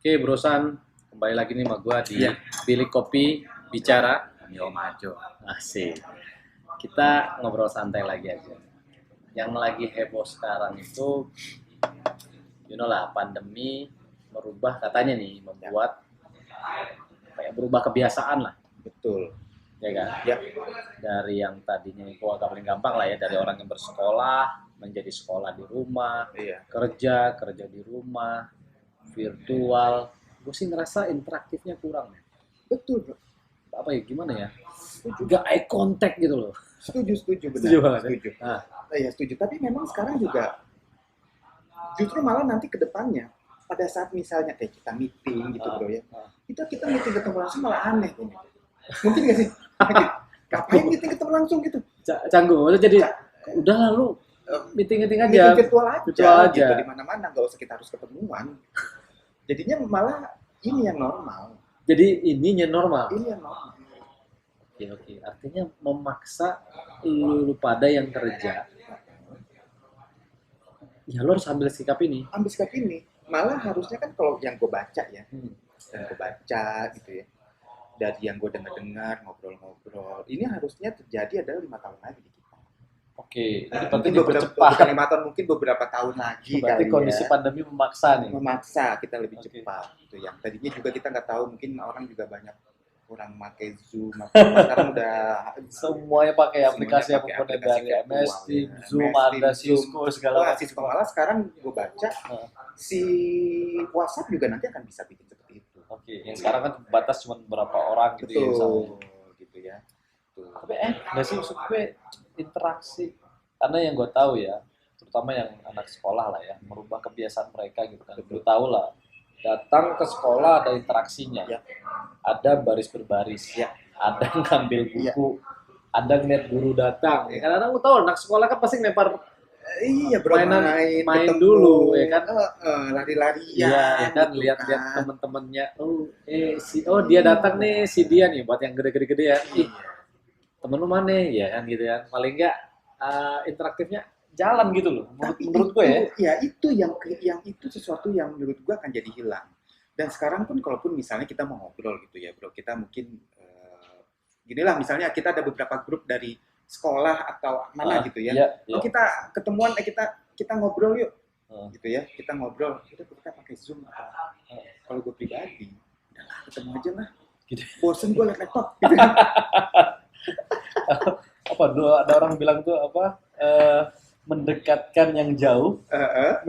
Oke, Brosan, kembali lagi nih sama gua di Iya. Bilik Kopi Bicara. Yo Majo. Asik. Kita ngobrol santai lagi aja. Yang lagi heboh sekarang itu, lah, pandemi merubah katanya nih, membuat kayak berubah kebiasaan lah, Betul. ya kan? Ya. Dari yang tadinya itu agak paling gampang lah ya, dari orang yang bersekolah menjadi sekolah di rumah, Iya. kerja di rumah, virtual. Gue sih ngerasa interaktifnya kurang ya. Betul, bro. Apa ya, gimana ya, Setuju. gak eye contact gitu loh. Setuju benar. Setuju banget ya? Setuju. Nah, Ya setuju. Tapi memang sekarang juga justru malah nanti ke depannya pada saat misalnya kayak kita meeting gitu, bro ya. Kita meeting ketemu langsung malah aneh ini. Mungkin nggak sih? Ngapain meeting ketemu langsung gitu? canggung udah jadi udah lalu meeting aja, Meeting virtual aja. virtual aja. Gitu, di mana-mana nggak usah kita harus ketemuan. Jadinya malah ini yang normal. Jadi ininya normal. Ini yang normal. Oke. Artinya memaksa lu pada yang kerja, ya lu harus ambil sikap ini. Ambil sikap ini. Malah harusnya kan kalau yang gue baca ya, dan gue baca gitu ya, dari yang gue dengar ngobrol-ngobrol, ini harusnya terjadi adalah 5 tahun lagi di kita. Oke, jadi berarti Mungkin beberapa dipercepat. bukan 5 tahun, mungkin beberapa tahun lagi Berarti kali kondisi ya. pandemi memaksa nih. Memaksa kita lebih Oke. cepat gitu. Yang tadinya juga kita nggak tahu, mungkin orang juga banyak kurang pakai Zoom, sekarang udah Semuanya pakai aplikasi semuanya pakai apapun, aplikasi dari virtual, MS ya. Team, MS Zoom, Team, ada Zoom. Cisco segala Wah, macam. Cisco malah sekarang gue baca si WhatsApp juga nanti akan bisa bikin seperti itu. Oke, yang sekarang kan batas cuma beberapa orang gitu ya Betul, misalnya. gitu ya. Tuh. Tapi nggak sih, maksud gue interaksi, karena yang gue tahu ya, terutama yang anak sekolah lah ya, merubah kebiasaan mereka gitu kan. Lu tahu lah, datang ke sekolah ada interaksinya, Ya. ada baris berbaris, Ya. ada ngambil buku, ada ngeliat guru datang. Kadang-kadang lu tahu anak sekolah kan pasti ngelempar Iya bro, main ketemu, dulu, ya kan? lari-larian. ya kan, gitu lihat-lihat kan. temen-temennya, dia datang nih, si dia nih, buat yang gede-gede ya. Ih, Iya. temen lu mana ya kan gitu ya, paling enggak interaktifnya jalan gitu loh menurut gue ya. Itu yang itu sesuatu yang menurut gue akan jadi hilang. Dan sekarang pun kalaupun misalnya kita mau ngobrol gitu ya bro, kita mungkin ginilah, misalnya kita ada beberapa grup dari sekolah atau mana gitu ya. Iya. Oh, kita ketemuan, kita ngobrol yuk. Gitu ya, kita ngobrol. Kita pakai Zoom apa. Kalau gue pribadi, udahlah ketemu aja lah. Gitu. Bosen gue liat laptop. Gitu. Ada orang bilang tuh apa, mendekatkan yang jauh,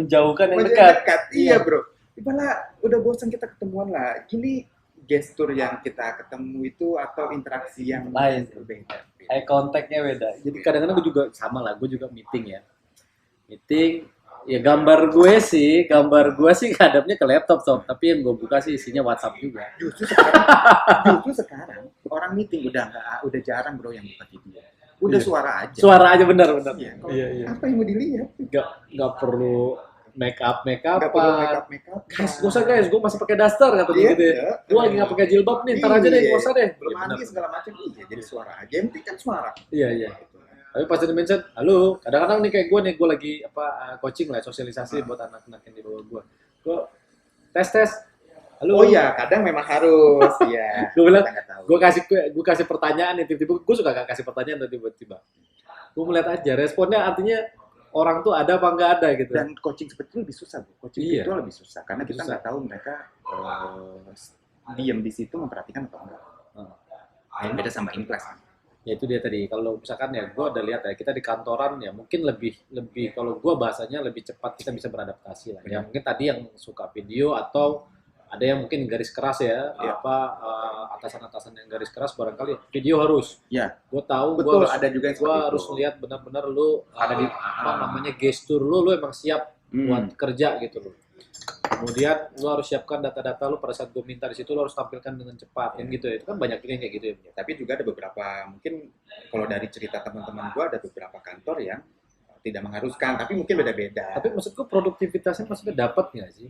menjauhkan yang dekat. dekat. Iya bro. Ibalah udah bosan kita ketemuan lah. Gini gestur yang kita ketemu itu atau interaksi yang Lain. berbeda. Eye contact-nya beda. Jadi kadang-kadang gue juga sama lah, gue juga meeting ya. Meeting, ya gambar gue sih ngadepnya ke laptop sob, tapi yang gue buka sih isinya WhatsApp juga. Justru sekarang orang meeting udah jarang bro yang buka video. Udah Iya. suara aja. Suara aja benar. Iya. Iya. Apa yang mau dilihat? Nggak perlu make up. Nggak perlu make up. Guys, gak usah guys, gue masih pakai daster kata dia gitu ya. Gue lagi nggak pakai jilbab nih, ntar aja deh, gak usah deh. Belum Ya, benar. mandi segala macam. Iya, jadi suara aja. Yang penting kan suara. Iya. Tapi pas di mention, halo, kadang-kadang nih kayak gue lagi coaching lah, sosialisasi buat anak-anak yang di bawah gue tes, halo. Oh iya, kadang memang harus. Iya. Gue bilang, Kita nggak tahu. gue kasih pertanyaan nih, tiba-tiba gue suka gak kasih pertanyaan tiba-tiba. Gue melihat aja responnya, artinya orang tuh ada apa nggak ada gitu. Dan coaching seperti itu lebih susah, Bu. Coaching Iya. itu lebih susah karena kita Susah. nggak tahu mereka diam di situ memperhatikan atau enggak. Beda sama in class. Ya itu dia tadi, kalau misalkan ya gue udah lihat ya, kita di kantoran ya mungkin lebih kalau gue bahasanya lebih cepat kita bisa beradaptasi lah. Ya mungkin tadi yang suka video atau ada yang mungkin garis keras ya, Iya. atasan-atasan yang garis keras barangkali video harus. Ya. Gue tahu, Betul, gue ada juga yang seperti harus itu. lihat benar-benar lu ada di gestur lu emang siap buat kerja gitu loh. Kemudian lu harus siapkan data-data lu pada saat gue minta di situ, lu harus tampilkan dengan cepat, yang gitu ya. Itu kan banyak juga yang kayak gitu ya. Tapi juga ada beberapa, mungkin kalau dari cerita teman-teman gua ada beberapa kantor yang tidak mengharuskan, tapi mungkin beda-beda. Tapi maksudku produktivitasnya maksudnya dapat nggak sih?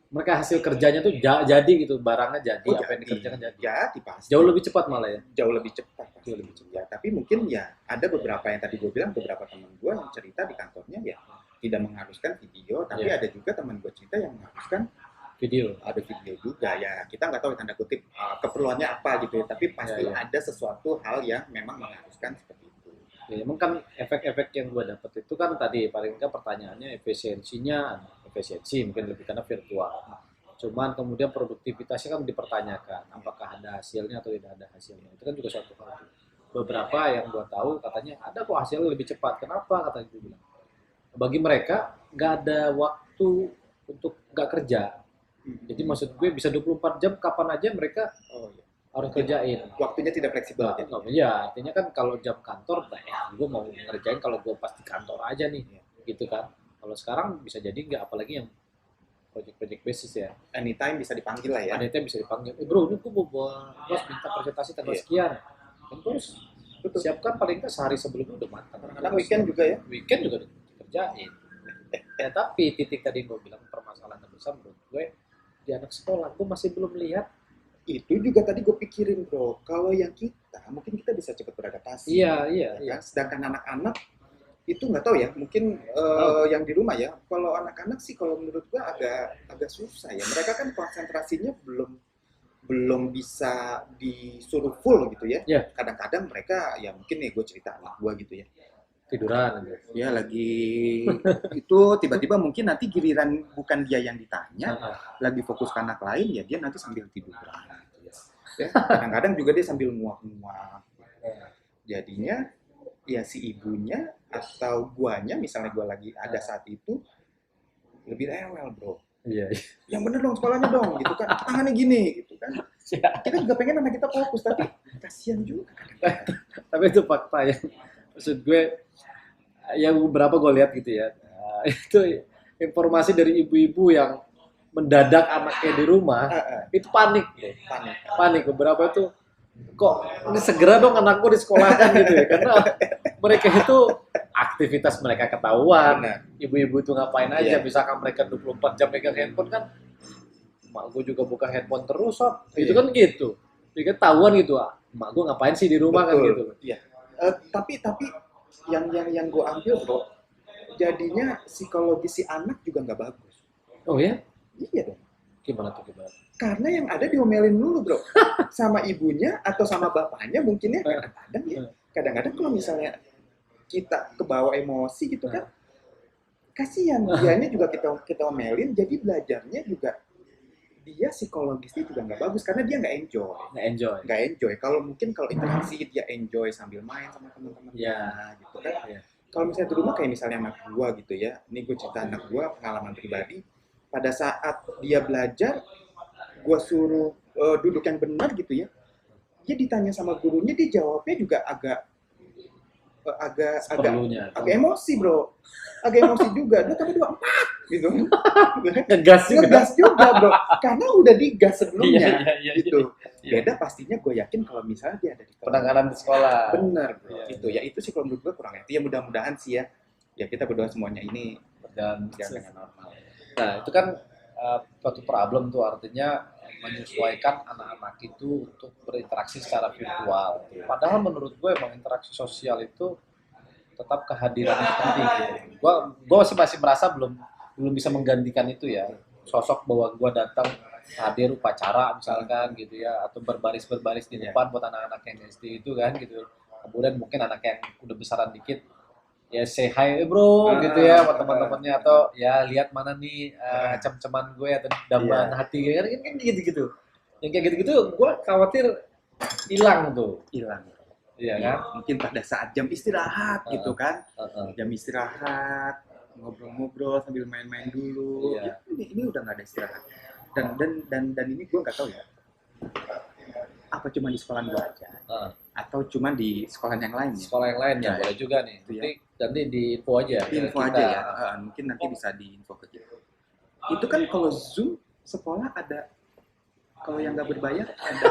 Mereka hasil kerjanya tuh jadi gitu, barangnya jadi, apa yang dikerjakan jadi. Jadi pasti. Jauh lebih cepat malah ya. Jauh lebih cepat. Pasti. Jauh lebih cepat. Ya, tapi mungkin ya ada beberapa yang tadi gue bilang, beberapa teman gue yang cerita di kantornya ya tidak mengharuskan video, tapi ada juga teman gue cerita yang mengharuskan Video. ada video juga. Ya kita nggak tahu tanda kutip keperluannya apa gitu ya, tapi pasti ada sesuatu hal yang memang mengharuskan seperti itu. Ya, emang kan efek-efek yang gue dapet itu kan tadi paling nggak pertanyaannya efisiensi mungkin lebih karena virtual. Cuman kemudian produktivitasnya kan dipertanyakan, apakah ada hasilnya atau tidak ada hasilnya. Itu kan juga suatu hal. Beberapa yang gue tahu katanya ada kok hasilnya lebih cepat. Kenapa katanya gue bilang? Bagi mereka nggak ada waktu untuk nggak kerja. Jadi maksud gue bisa 24 jam kapan aja mereka harus kerjain. Waktunya tidak fleksibel. Ya, artinya kan kalau jam kantor, gue mau ngerjain kalau gue pas di kantor aja nih, gitu kan. Kalau sekarang bisa jadi nggak, apalagi yang project basis ya. Anytime bisa dipanggil lah ya. Anytime bisa dipanggil. Bro, ini gue bos minta presentasi tanggal sekian. Dan terus siapkan paling nggak sehari sebelumnya udah matang. Kadang weekend juga ya. Weekend juga dikerjain. Ya tapi titik tadi gue bilang permasalahan terbesar menurut gue di anak sekolah, gue masih belum lihat. Itu juga tadi gue pikirin bro, kalau yang kita mungkin kita bisa cepat beradaptasi. Iya. Kan? Sedangkan anak-anak itu nggak tahu ya, mungkin yang di rumah ya. Kalau anak-anak sih kalau menurut gue agak susah ya. Mereka kan konsentrasinya belum bisa disuruh full gitu ya. Yeah. Kadang-kadang mereka ya mungkin nih gue cerita anak gue gitu ya. Tiduran ya lagi itu tiba-tiba mungkin nanti giliran bukan dia yang ditanya lagi fokus ke anak lain ya dia nanti sambil tiduran ya. Kadang-kadang juga dia sambil nguap-nguap jadinya ya si ibunya atau guanya misalnya gua lagi ada saat itu lebih rewel bro. Iya. Yang bener dong sekolahnya dong gitu kan tangannya gini gitu kan kita juga pengen anak kita fokus tapi kasihan juga tapi itu fakta ya maksud gue yang beberapa gue lihat gitu ya itu informasi dari ibu-ibu yang mendadak anaknya di rumah itu panik beberapa itu kok ini segera dong anakku disekolahkan gitu ya karena mereka itu aktivitas mereka ketahuan ibu-ibu itu ngapain aja misalkan mereka 24 jam pegang handphone kan mak gue juga buka handphone terus itu kan gitu jadi ketahuan gitu mak gue ngapain sih di rumah. Betul. Kan gitu tapi yang gue ambil bro, jadinya psikologi si anak juga nggak bagus. Oh ya? Iya dong. Gimana tuh? Karena yang ada diomelin dulu bro, sama ibunya atau sama bapaknya mungkin ya kadang-kadang ya. Kadang-kadang kalau misalnya kita kebawa emosi gitu kan, kasihan dianya juga kita omelin, jadi belajarnya juga dia psikologisnya juga nggak bagus karena dia nggak enjoy. Kalau interaksi dia enjoy sambil main sama teman-temannya gitu kan. Kalau misalnya di rumah kayak misalnya anak gua gitu ya, ini gue cerita anak gua pengalaman pribadi. Pada saat dia belajar, gua suruh duduk yang benar gitu ya, dia ditanya sama gurunya dia jawabnya juga agak emosi bro, agak emosi juga. 2+2=4 gitu. Ngegas juga bro, karena udah digas sebelumnya gitu. Beda pastinya gue yakin kalau misalnya dia ada di penanganan di sekolah. Bener bro, itu sih kalau menurut gue kurang ngerti ya. Mudah-mudahan sih ya kita berdoa semuanya ini berjalan dengan normal. Nah itu kan suatu problem tuh, artinya menyesuaikan anak-anak itu untuk berinteraksi secara virtual. Padahal menurut gue emang interaksi sosial itu tetap kehadiran yang penting gitu. Gue masih merasa belum bisa menggantikan itu ya. Sosok bahwa gue datang hadir upacara misalkan gitu ya, atau berbaris di depan buat anak-anak yang SD itu kan gitu. Kemudian mungkin anak yang udah besaran dikit ya say hi bro gitu ya sama teman-temannya, atau ya lihat mana nih cem-ceman gue atau dambaan hati kan gitu-gitu. Yang kayak gitu-gitu gue khawatir hilang. Iya kan? Mungkin pada saat jam istirahat gitu kan. Jam istirahat ngobrol-ngobrol sambil main-main dulu. Ya, ini udah nggak ada istirahat. Dan ini gue nggak tahu ya. Apa cuma di sekolah gue aja? Atau cuma di sekolah yang lain? Sekolah yang lain ya boleh juga nih. Nanti di info aja. Ya. Mungkin nanti bisa diinfo ke kita. Itu kan kalau Zoom sekolah ada. Kalau yang nggak berbayar ada.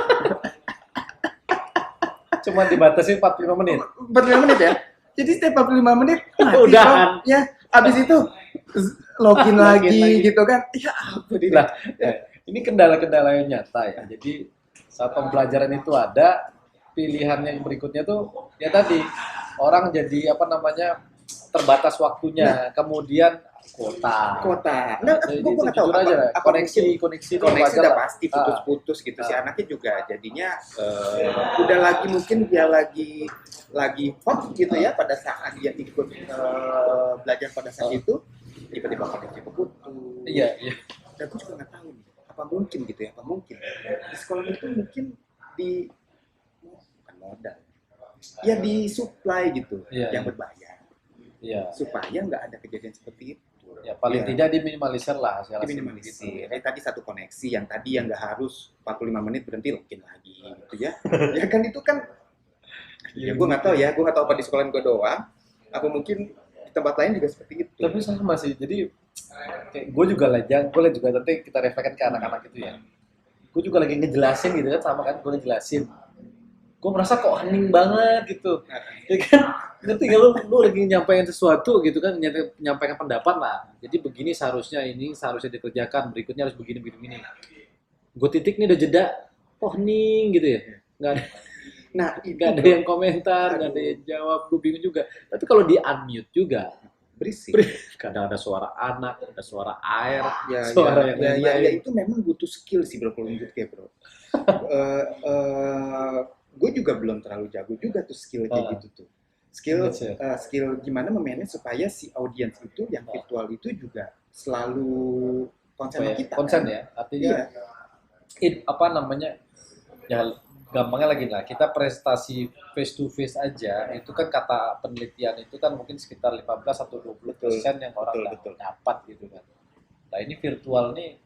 Cuma dibatasi 45 menit. 45 menit ya? Jadi setiap 45 menit mati, udahan. Ya, habis itu login lagi gitu kan. Ya ampun ini. Ini kendala-kendala yang nyata ya. Jadi saat pembelajaran itu ada, pilihan yang berikutnya tuh ya tadi orang jadi terbatas waktunya, kemudian kuota. Nah, Jadi, gue nggak tahu jujur aja lah, koneksi itu koneksi wajar udah lah. pasti putus-putus gitu. Si anaknya juga jadinya udah lagi mungkin dia lagi hot gitu ya pada saat dia ikut belajar pada saat itu, tiba-tiba koneksi putus. Iya, iya. Dan aku juga nggak tahu nih, apa mungkin gitu ya, apa mungkin di sekolah itu mungkin bukan modal ya, disuplai gitu, Iya, yang iya. berbayar Iya. supaya nggak ada kejadian seperti itu. Ya paling Ya, tidak diminimalisir lah hasil diminimalisir. Tadi satu koneksi yang tadi yang nggak harus 45 menit berhenti login lagi gitu ya. Ya kan itu kan, ya gue nggak tahu ya, gue nggak tahu apa di sekolah gue doang, apa mungkin di tempat lain juga seperti itu. Tapi saya masih jadi kayak gue juga juga nanti kita refleksikan ke anak-anak itu ya. Gue juga lagi ngejelasin gitu kan, sama kan gue ngejelasin. Gue merasa kok hening banget gitu. Ya kan, ngerti gak lu lagi nyampaikan sesuatu gitu kan, nyampaikan pendapat lah. Jadi begini seharusnya dikerjakan, berikutnya harus begini. Gue titik nih udah jeda, kok hening gitu ya. Nggak ada, Nah, nggak ada yang komentar, nggak ada yang jawab, gue bingung juga. Tapi kalau di unmute juga, berisik. kadang ada suara anak, ada suara air, Ya, suara yang ya, lain-lain. itu memang butuh skill sih bro, kalau menurut kayak bro. Gue juga belum terlalu jago juga tuh skill kayak gitu tuh. Skill gimana memanage supaya si audiens itu yang virtual itu juga selalu konsen sama kita. Konsen kan? ya, artinya apa namanya? Ya gampangnya lagi lah, kita prestasi face to face aja itu kan kata penelitian itu kan mungkin sekitar 15 atau 20% yang orang dapat gitu kan. Nah ini virtual nih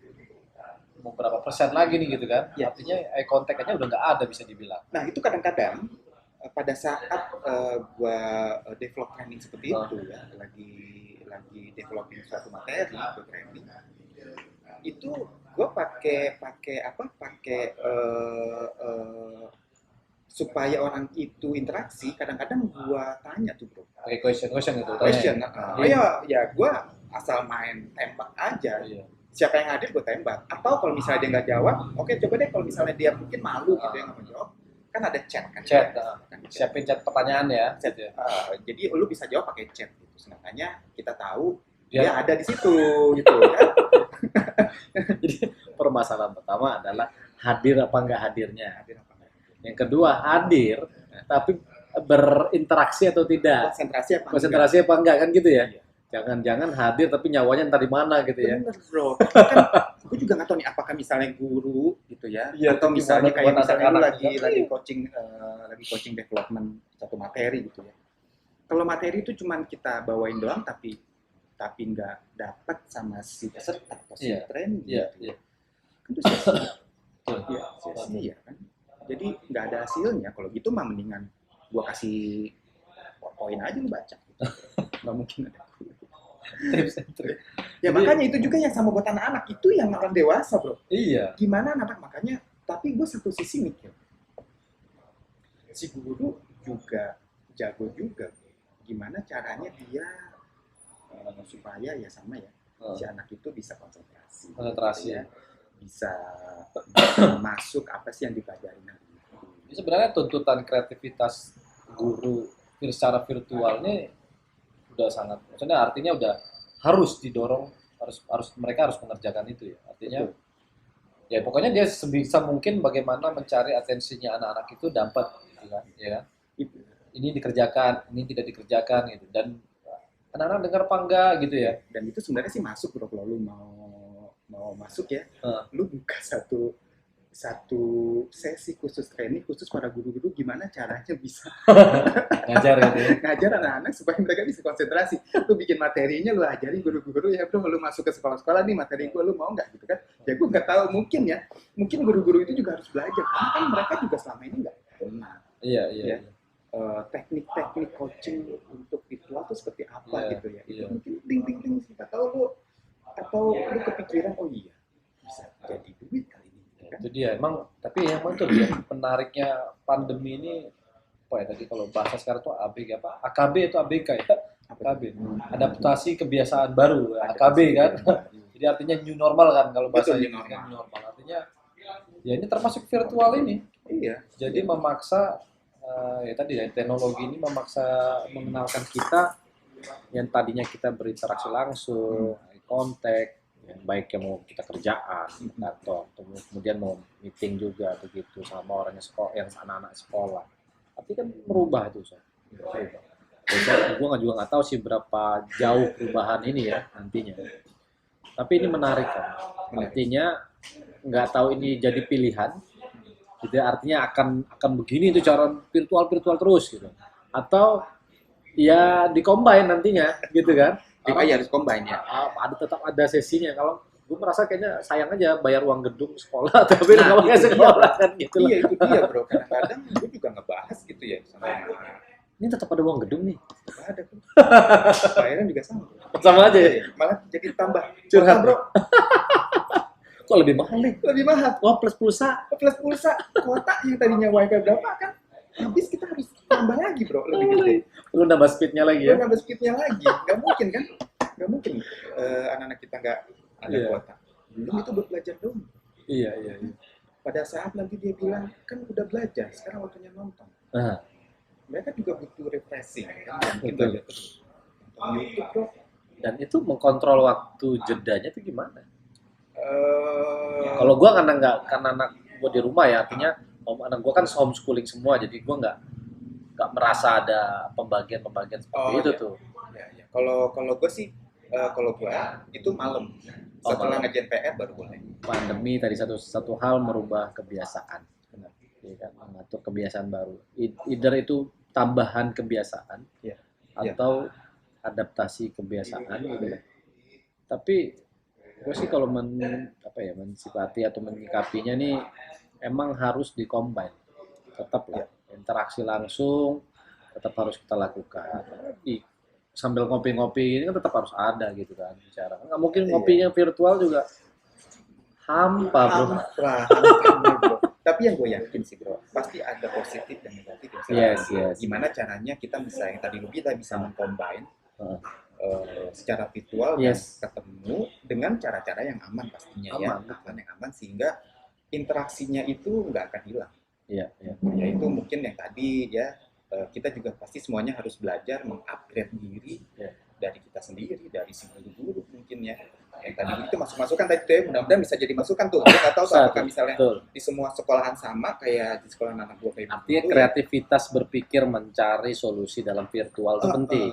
mau berapa persen lagi nih gitu kan? Ya. Artinya eye contact aja udah nggak ada bisa dibilang. Nah itu kadang-kadang pada saat gua develop training seperti itu ya, lagi developing suatu materi untuk training, itu gue pakai supaya orang itu interaksi. Kadang-kadang gue tanya tuh bro, pakai question gitu. Ya gue asal main tembak aja. Iya. Siapa yang hadir gue tembak. Atau kalau misalnya dia nggak jawab, oke, coba deh kalau misalnya dia mungkin malu gitu ya nggak mau jawab, kan ada chat kan. Siapin chat pertanyaan ya. Jadi lu bisa jawab pakai chat gitu. Senangnya kita tahu dia ada di situ gitu kan. Jadi permasalahan pertama adalah hadir apa enggak hadirnya. Yang kedua hadir tapi berinteraksi atau tidak. Konsentrasi apa enggak kan gitu ya. Jangan-jangan hadir tapi nyawanya entar di mana gitu ya. Bener bro. Kan gue juga nggak tahu nih apakah misalnya guru gitu ya, atau misalnya kayak misalnya lu lagi coaching development satu materi gitu ya. Kalau materi itu cuman kita bawain doang tapi nggak dapat sama si peserta atau si training gitu. Kan itu sia-sia kan. Jadi nggak ada hasilnya. Kalau gitu mah mendingan gua kasih poin aja lu baca gitu. Nggak mungkin ada tips and trick. Ya makanya itu juga yang sama buat anak-anak, itu yang orang dewasa bro. Iya. Gimana anak makanya, tapi gue satu sisi mikir, si guru juga jago juga, gimana caranya dia supaya ya sama ya, si anak itu bisa konsentrasi ya. Bisa masuk apa sih yang dipelajari nanti. Ini sebenarnya tuntutan kreativitas guru secara virtual ini udah sangat, maksudnya artinya udah harus didorong, mereka harus mengerjakan itu ya. Artinya ya pokoknya dia sebisa mungkin bagaimana mencari atensinya anak-anak itu dapat gitu kan, ya kan? Ini dikerjakan, ini tidak dikerjakan gitu, dan anak-anak dengar apa enggak gitu ya. Dan itu sebenarnya sih masuk bro, kalau lu mau masuk ya, lu buka satu sesi khusus training khusus para guru-guru gimana caranya bisa ngajar gitu ya. Ngajar anak-anak supaya mereka bisa konsentrasi. Lu bikin materinya, lu ajarin guru-guru ya bro, lu masuk ke sekolah-sekolah nih materi gue, lu mau nggak gitu kan. Ya gue nggak tahu, mungkin guru-guru itu juga harus belajar karena kan mereka juga selama ini nggak pernah. Iya. Teknik-teknik coaching untuk virtual itu seperti apa gitu ya. Itu mungkin ding kita tahu lu, atau lu kepikiran oh iya bisa jadi duit kali ini. Kan? Itu dia emang, tapi emang tuh dia penariknya pandemi ini apa ya tadi kalau bahasa sekarang tuh ABG apa? AKB itu ABK ya? AKB. Adaptasi kebiasaan baru, AKB kan. Jadi artinya new normal kan kalau bahasa new normal. Artinya ya ini termasuk virtual ini. Iya. Jadi memaksa ya tadi ya teknologi ini memaksa mengenalkan kita yang tadinya kita berinteraksi langsung, kontak, yang baik yang mau kita kerjaan, atau kemudian mau meeting juga begitu sama orang yang sekolah, yang anak-anak sekolah. Tapi kan merubah itu, Ustaz. Berubah. Gue juga nggak tahu sih berapa jauh perubahan ini ya nantinya. Tapi ini menarik kan. Artinya nggak tahu ini jadi pilihan, gitu. Artinya akan begini itu cara virtual terus gitu. Atau ya dikombin nantinya gitu kan. Iya harus combine ya. Tetap ada sesinya. Kalau gue merasa kayaknya sayang aja bayar uang gedung sekolah tapi nggak pakai sekolah kan gitu. Iya itu dia bro. Kadang-kadang gue juga ngebahas gitu ya sama ini tetap ada uang gedung nih. ada kan. Bayaran juga sama. Sama aja ya. Malah jadi tambah Curhat, bro. Kok lebih mahal nih? Lebih mahal. Wah, plus pulsa. Plus pulsa kuota yang tadinya wifi berapa kan habis, kita harus tambah lagi bro, lebih gede. Perlu nambah speednya lagi ya? Perlu nambah speednya lagi. Gak mungkin kan? Gak mungkin anak-anak kita nggak ada kuota. Belum itu buat belajar dong. Iya. Pada saat nanti dia bilang kan udah belajar, sekarang waktunya nonton. Mereka juga butuh refreshing kan? Mungkin belajar terus. Nonton YouTube bro. Dan itu mengkontrol waktu jedanya itu gimana? Kalau gue karena anak gue di rumah ya, artinya anak gue kan homeschooling semua, jadi gue nggak merasa ada pembagian seperti itu tuh. Ya. Kalau gue sih, kalau gue itu malam setelah ngerjain PR baru boleh. Pandemi tadi satu hal merubah kebiasaan, ya kan? Mengatur kebiasaan baru. Either itu tambahan kebiasaan atau adaptasi kebiasaan gitu. Tapi gue sih kalau mensifati atau menyikapinya nih emang harus dikombin, tetap lah interaksi langsung tetap harus kita lakukan. Sambil ngopi-ngopi ini kan tetap harus ada gitu kan bicara. Nggak mungkin ngopinya virtual juga hampa bro. Tapi yang gue yakin sih bro, pasti ada positif dan negatif. Yes. Gimana caranya kita bisa yang tadi lu kita bisa mengcombine secara virtual dan ketemu dengan cara-cara yang aman pastinya yang aman sehingga interaksinya itu nggak akan hilang. Iya. Yaitu mungkin yang tadi ya kita juga pasti semuanya harus belajar mengupgrade diri dari kita sendiri, dari si guru mungkin ya. Yang tadi itu masukan tadi tuh mudah-mudahan bisa jadi masukan tuh. Gue nggak tahu apakah misalnya di semua sekolahan sama kayak di sekolah anak gue kayak artinya kreativitas berpikir mencari solusi dalam virtual itu penting.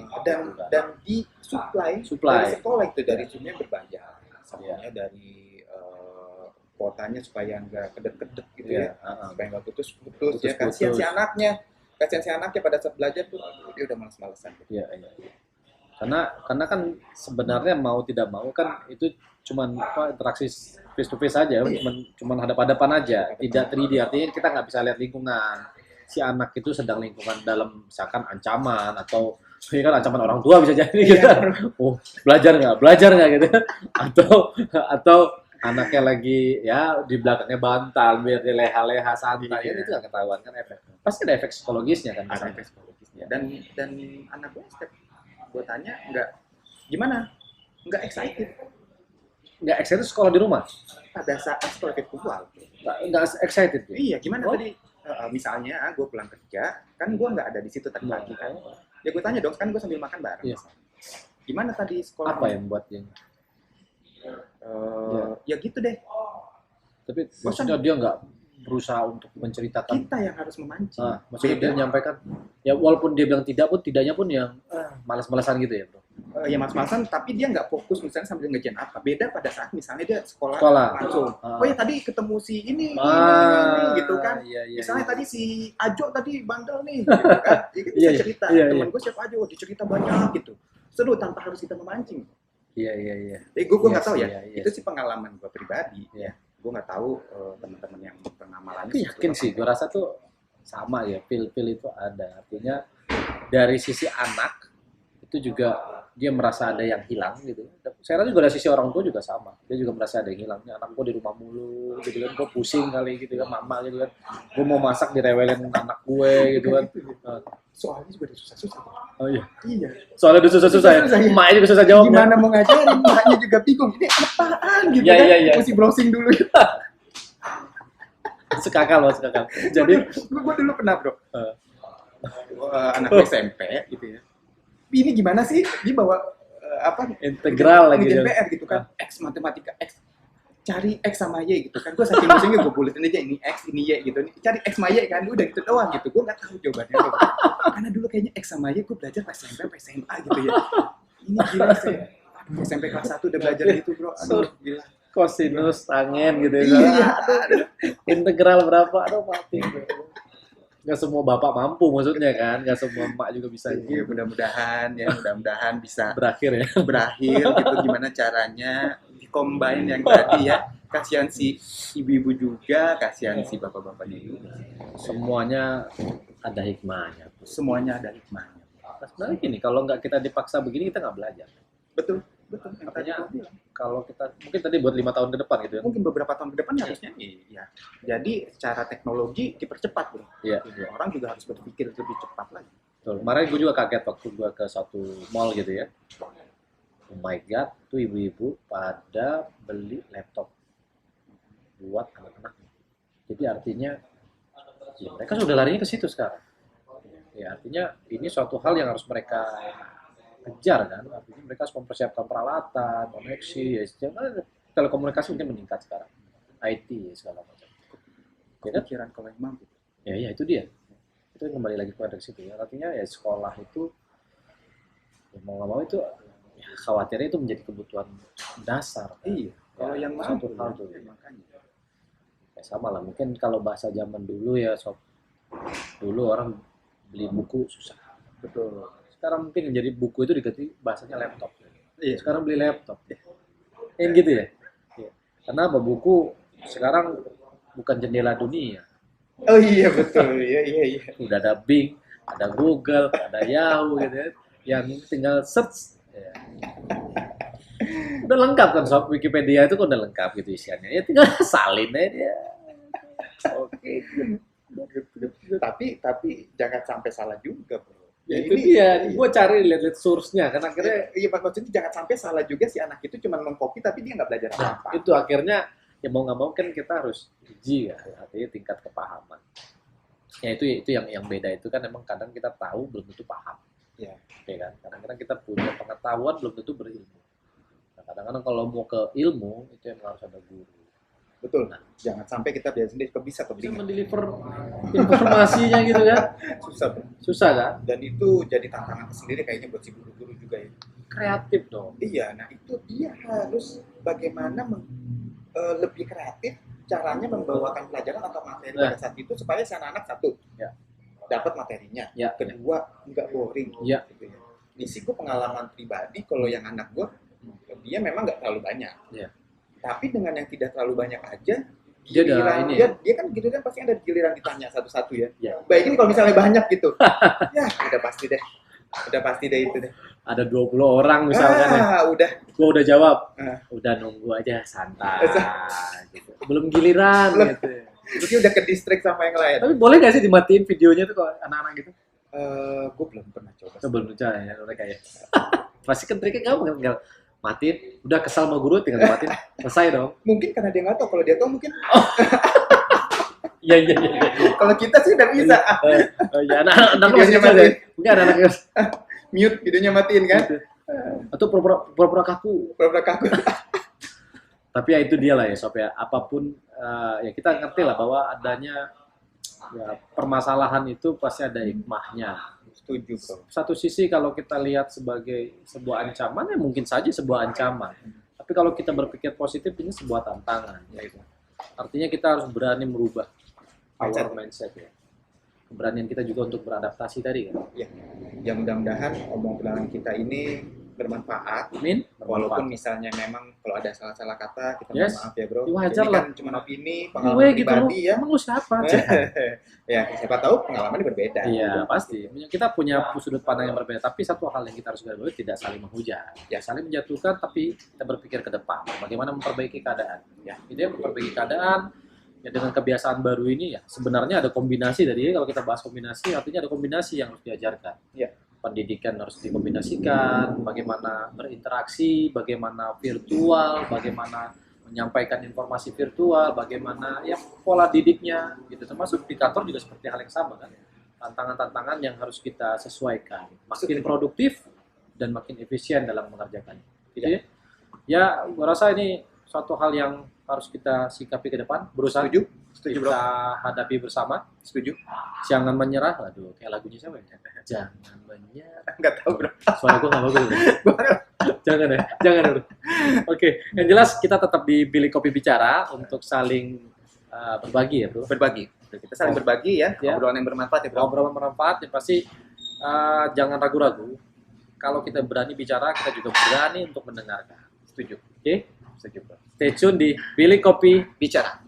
Dan disuplai dari sekolah itu dari sumber berbayar, semuanya dari kuotanya supaya nggak kedet-kedet gitu ya, supaya nggak putus ya. Kasihan si anaknya pada saat belajar tuh dia udah malas-malasan gitu. Iya. Karena kan sebenarnya mau tidak mau kan itu cuman interaksi face to face aja, cuman hadap-hadapan aja, tidak 3D. Artinya kita nggak bisa lihat lingkungan si anak itu sedang lingkungan dalam misalkan ancaman atau ini kan ancaman orang tua bisa jadi gitu. Belajar nggak gitu atau anaknya lagi ya di belakangnya bantal biar dia leha-leha santai itu nggak ketahuan kan pasti ada efek psikologisnya kan. Ada efek psikologisnya dan anak gue tanya nggak excited sekolah di rumah pada saat sekolah virtual nggak excited ya? Iya gimana tadi misalnya gue pulang kerja kan gue nggak ada di situ tadi pagi kan ya gue tanya dong kan gue sambil makan bareng gimana tadi sekolah apa yang buat dia ya gitu deh. Tapi maksudnya dia nggak berusaha untuk menceritakan. Kita yang harus memancing. Maksudnya dia menyampaikan, ya walaupun dia bilang tidaknya pun yang malas-malasan gitu ya bro. Ya malas-malasan, tapi dia nggak fokus misalnya sambil ngerjain apa. Beda pada saat misalnya dia sekolah. Langsung. Oh ya tadi ketemu si ini gitu kan. Iya, misalnya tadi si Ajo tadi bandel nih, gitu kan. Dia bisa cerita. Temen gue siapa Ajo, dicerita banyak gitu. Seru tanpa harus kita memancing. Iya. Gue nggak tahu ya. Itu sih pengalaman gue pribadi. Ya. Gue nggak tahu teman-teman yang pernah ngalamin. Aku yakin sih, gue rasa tuh sama ya. Feel itu ada. Artinya dari sisi anak itu juga dia merasa ada yang hilang gitu. Saya rasa juga dari sisi orang tua juga sama. Dia juga merasa ada yang hilang. Anak gue di rumah mulu gitu kan. Gue pusing kali gitu kan, mama gitu kan. Gue mau masak direwelin anak gue gitu kan. Soalnya juga susah-susah. Oh iya. Soalnya udah susah-susah ya. Emaknya juga susah jawab. Gimana mau ngajarin? Emaknya juga bingung. Ini apaan gitu kan? Iya. Mesti browsing dulu. Sekakal. Jadi gue dulu pernah bro. Anak SMP gitu ya. ini gimana sih? Dia bawa Integral lagi ngerjain dia. PR gitu kan, X matematika X, cari X sama Y gitu kan. Gue saking pusingnya gue buletin aja ini X ini Y gitu, cari X sama Y kan, udah gitu doang gitu. Gue nggak tahu jawabannya apa. Karena dulu kayaknya X sama Y gue belajar pas SMP, pas SMA gitu ya. Ini gila sih. Aduh, SMP kelas 1 udah belajar gitu bro. Aduh gila. Kosinus tangen gitu ya. Iya. Aduh, integral berapa? Aduh mati. Nggak semua bapak mampu maksudnya kan, nggak semua emak juga bisa Iya, gitu. mudah-mudahan bisa Berakhir ya. berakhir gitu, gimana caranya combine yang tadi ya. Kasihan si ibu-ibu juga, kasihan si bapak-bapaknya juga. Semuanya ada hikmahnya. Semuanya ada hikmahnya. Nah, sebenarnya gini, kalau nggak kita dipaksa begini kita nggak belajar. Betul. Yang tadi Makanya gua bilang. kalau kita mungkin tadi buat 5 tahun ke depan gitu ya. Mungkin beberapa tahun ke depan harusnya iya. Jadi secara teknologi dipercepat bro. Iya. Orang juga harus berpikir lebih cepat lagi. Betul. Kemarin gue juga kaget waktu gue ke satu mall gitu ya. Oh my god, tuh ibu-ibu pada beli laptop buat anak-anak. Jadi artinya ya mereka sudah larinya ke situ sekarang. Ya artinya ini suatu hal yang harus mereka kejar kan. Artinya mereka harus mempersiapkan peralatan, koneksi, ya jangan telekomunikasi mungkin meningkat sekarang. IT ya, segala macam. Ya kan? Pikiran kalau yang mampu. Ya itu dia. Itu kembali lagi pada situ ya. Artinya ya sekolah itu ya mau nggak mau itu ya, khawatirnya itu menjadi kebutuhan dasar. Iya. Kalau Ya, yang satu mampu hal tuh. ya, makanya. Ya sama lah. Mungkin kalau bahasa zaman dulu ya sob, dulu orang beli buku susah. Betul. Sekarang mungkin yang jadi buku itu diganti bahasanya laptop. Iya. Sekarang beli laptop. Kan gitu ya. Ya. Karena apa buku sekarang bukan jendela dunia. Oh iya betul. Iya. Udah ada Bing, ada Google, ada Yahoo gitu ya. Yang tinggal search. Ya. Udah lengkap kan sob, Wikipedia itu kan udah lengkap gitu isiannya. Ya tinggal salin aja dia. Oke. Tapi jangan sampai salah juga bro. Ya itu dia. Gue cari lihat-lihat source-nya kan akhirnya Iya maksudnya jangan sampai salah juga si anak itu cuma mengcopy tapi dia nggak belajar nah, apa-apa. itu akhirnya ya mau nggak mau kan kita harus uji ya, artinya tingkat kepahaman. Ya itu yang beda itu kan emang kadang kita tahu belum tentu paham. Iya. Ya kan? Kadang-kadang kita punya pengetahuan belum tentu berilmu. Nah, kadang-kadang kalau mau ke ilmu itu yang harus ada guru. Betul. Jangan sampai kita belajar sendiri bisa Bisa kebingungan. mendeliver informasinya gitu kan. Susah bro. Susah kan? Dan itu jadi tantangan tersendiri kayaknya buat si guru-guru juga ya. Kreatif dong. Iya, nah itu dia harus bagaimana lebih kreatif caranya membawakan pelajaran atau materi Nah. pada saat itu supaya si anak-anak satu Ya. dapat materinya, Ya. kedua nggak boring. Ya. Gitu ya. Di sini gue pengalaman pribadi kalau yang anak gue dia memang nggak terlalu banyak. Ya. Tapi dengan yang tidak terlalu banyak aja Dia ada giliran ini dia kan giliran pasti ada giliran ditanya satu-satu ya. Ya. Baik ini kalau misalnya banyak gitu. Ya, udah pasti deh. Udah pasti deh itu deh. Ada 20 orang misalkan ya. Udah. Gue udah jawab. Ah. Udah nunggu aja santai gitu. Belum giliran Belum. gitu. Terus dia udah ke distrik sama yang lain. Tapi boleh gak sih dimatiin videonya tuh kalau anak-anak gitu? Gue belum pernah coba. Belum lucu ya mereka ya. Pasti kan triknya kamu tinggal matiin, udah kesal sama guru tinggal matiin, selesai dong. Mungkin karena dia nggak tahu. Kalau dia tahu mungkin. Iya. Kalau kita sih udah bisa. Ya anak-anak Videonya masih bisa matiin. deh. Mungkin anak-anak Mute videonya matiin kan. gitu. Atau pura-pura kaku. Pura-pura kaku. Tapi ya itu dia lah ya sob ya. Apapun ya kita ngerti lah bahwa adanya ya, permasalahan itu pasti ada hikmahnya. Setuju bro. Satu sisi kalau kita lihat sebagai sebuah ancaman ya mungkin saja sebuah ancaman. Tapi kalau kita berpikir positif ini sebuah tantangan. Ya itu. Artinya kita harus berani merubah our mindset ya. Keberanian kita juga untuk beradaptasi tadi kan. Ya mudah-mudahan obrolan kita ini bermanfaat. Amin. Walaupun misalnya memang kalau ada salah-salah kata kita mohon Yes. maaf ya bro. Ya, wajar Ini lah. kan cuma opini, Gue pengalaman gitu lu, pribadi ya. emang lu siapa? Ya siapa tahu pengalamannya berbeda. Iya pasti. Kita punya sudut pandang yang berbeda. Tapi satu hal yang kita harus garis bawahi tidak saling menghujat. Ya saling menjatuhkan, tapi kita berpikir ke depan. Bagaimana memperbaiki keadaan? Ya, itu yang memperbaiki keadaan. Ya dengan kebiasaan baru ini ya sebenarnya ada kombinasi tadi. Kalau kita bahas kombinasi, artinya ada kombinasi yang harus diajarkan. Ya. Pendidikan harus dikombinasikan. Bagaimana berinteraksi, bagaimana virtual, bagaimana menyampaikan informasi virtual, bagaimana ya pola didiknya gitu, termasuk di kantor juga seperti hal yang sama kan, tantangan-tantangan yang harus kita sesuaikan, makin produktif dan makin efisien dalam mengerjakannya. Jadi ya gua rasa ini suatu hal yang harus kita sikapi ke depan, berusaha Setuju bro. kita hadapi bersama. Setuju. Jangan menyerah. Aduh, kayak lagunya siapa ya? Jangan menyerah. Nggak tahu bro. Suara gue nggak bagus. Jangan ya, jangan bro. Oke, yang jelas kita tetap di Bilik Kopi Bicara untuk saling berbagi ya bro. Berbagi. Kita saling berbagi ya. Ya. Obrolan yang bermanfaat ya bro. Obrolan bermanfaat, yang pasti jangan ragu-ragu. Kalau kita berani bicara, kita juga berani untuk mendengarkan. Setuju. Oke, Setuju bro. stay tune di Bilik Kopi Bicara.